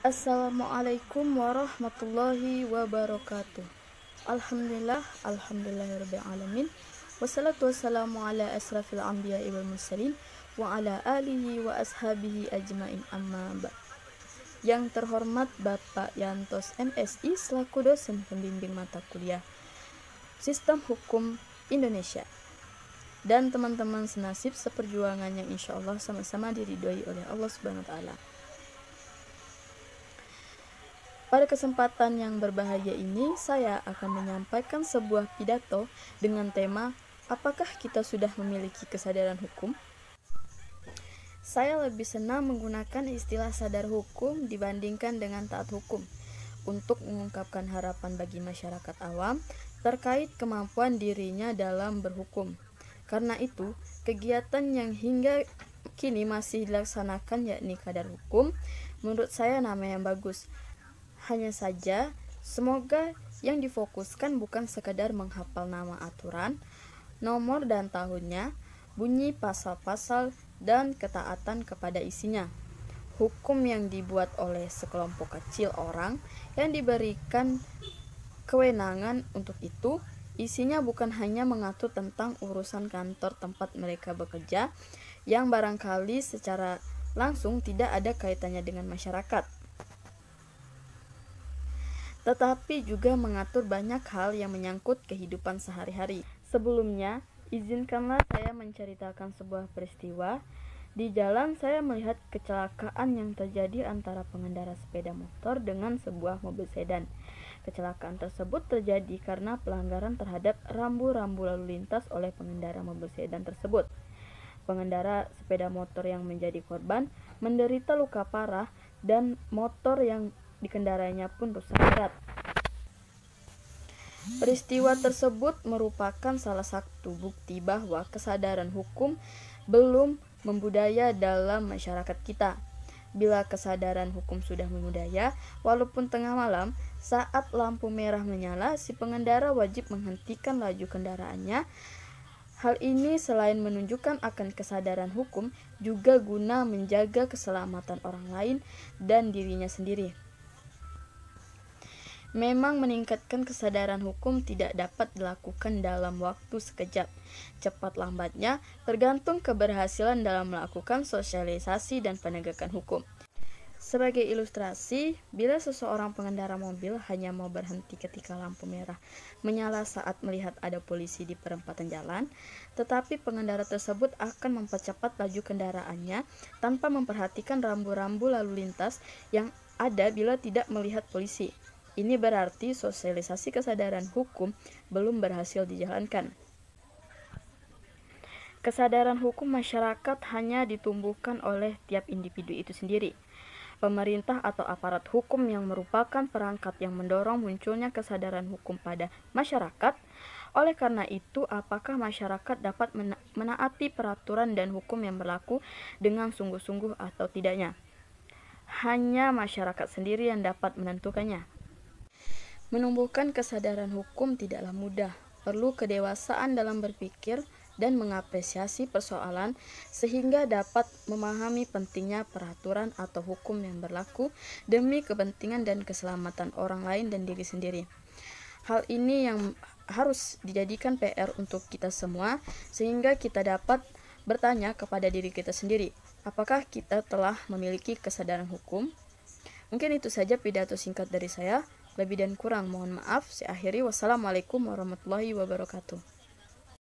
Assalamualaikum warahmatullahi wabarakatuh. Alhamdulillahirrabbilalamin. Wassalatu wassalamu ala asrafil anbiya'i wal mursalin wa ala alihi wa ashabihi ajmain, amma ba'd. Yang terhormat Bapak Yantos MSI selaku dosen pembimbing mata kuliah Sistem Hukum Indonesia, dan teman-teman senasib seperjuangan yang insya Allah sama-sama diridhoi oleh Allah Subhanahu wa Ta'ala. Pada kesempatan yang berbahagia ini, saya akan menyampaikan sebuah pidato dengan tema, apakah kita sudah memiliki kesadaran hukum? Saya lebih senang menggunakan istilah sadar hukum dibandingkan dengan taat hukum untuk mengungkapkan harapan bagi masyarakat awam terkait kemampuan dirinya dalam berhukum. Karena itu, kegiatan yang hingga kini masih dilaksanakan yakni kadar hukum, menurut saya nama yang bagus. Hanya saja, semoga yang difokuskan bukan sekadar menghafal nama aturan, nomor dan tahunnya, bunyi pasal-pasal, dan ketaatan kepada isinya. Hukum yang dibuat oleh sekelompok kecil orang yang diberikan kewenangan untuk itu, isinya bukan hanya mengatur tentang urusan kantor tempat mereka bekerja, yang barangkali secara langsung tidak ada kaitannya dengan masyarakat, tetapi juga mengatur banyak hal yang menyangkut kehidupan sehari-hari. Sebelumnya, izinkanlah saya menceritakan sebuah peristiwa. Di jalan saya melihat kecelakaan yang terjadi antara pengendara sepeda motor dengan sebuah mobil sedan. Kecelakaan tersebut terjadi karena pelanggaran terhadap rambu-rambu lalu lintas oleh pengendara mobil sedan tersebut. Pengendara sepeda motor yang menjadi korban menderita luka parah dan motor yang dikendarainya pun rusak berat. Peristiwa tersebut merupakan salah satu bukti bahwa kesadaran hukum belum membudaya dalam masyarakat kita. Bila kesadaran hukum sudah membudaya, walaupun tengah malam, saat lampu merah menyala, si pengendara wajib menghentikan laju kendaraannya. Hal ini selain menunjukkan akan kesadaran hukum, juga guna menjaga keselamatan orang lain dan dirinya sendiri. Memang meningkatkan kesadaran hukum tidak dapat dilakukan dalam waktu sekejap. Cepat lambatnya tergantung keberhasilan dalam melakukan sosialisasi dan penegakan hukum. Sebagai ilustrasi, bila seseorang pengendara mobil hanya mau berhenti ketika lampu merah menyala saat melihat ada polisi di perempatan jalan, tetapi pengendara tersebut akan mempercepat laju kendaraannya tanpa memperhatikan rambu-rambu lalu lintas yang ada bila tidak melihat polisi. Ini berarti sosialisasi kesadaran hukum belum berhasil dijalankan. Kesadaran hukum masyarakat hanya ditumbuhkan oleh tiap individu itu sendiri. Pemerintah atau aparat hukum yang merupakan perangkat yang mendorong munculnya kesadaran hukum pada masyarakat. Oleh karena itu, apakah masyarakat dapat menaati peraturan dan hukum yang berlaku dengan sungguh-sungguh atau tidaknya? Hanya masyarakat sendiri yang dapat menentukannya. Menumbuhkan kesadaran hukum tidaklah mudah, perlu kedewasaan dalam berpikir dan mengapresiasi persoalan sehingga dapat memahami pentingnya peraturan atau hukum yang berlaku demi kepentingan dan keselamatan orang lain dan diri sendiri. Hal ini yang harus dijadikan PR untuk kita semua sehingga kita dapat bertanya kepada diri kita sendiri, apakah kita telah memiliki kesadaran hukum? Mungkin itu saja pidato singkat dari saya. Lebih dan kurang mohon maaf. Saya akhiri. Wassalamualaikum warahmatullahi wabarakatuh.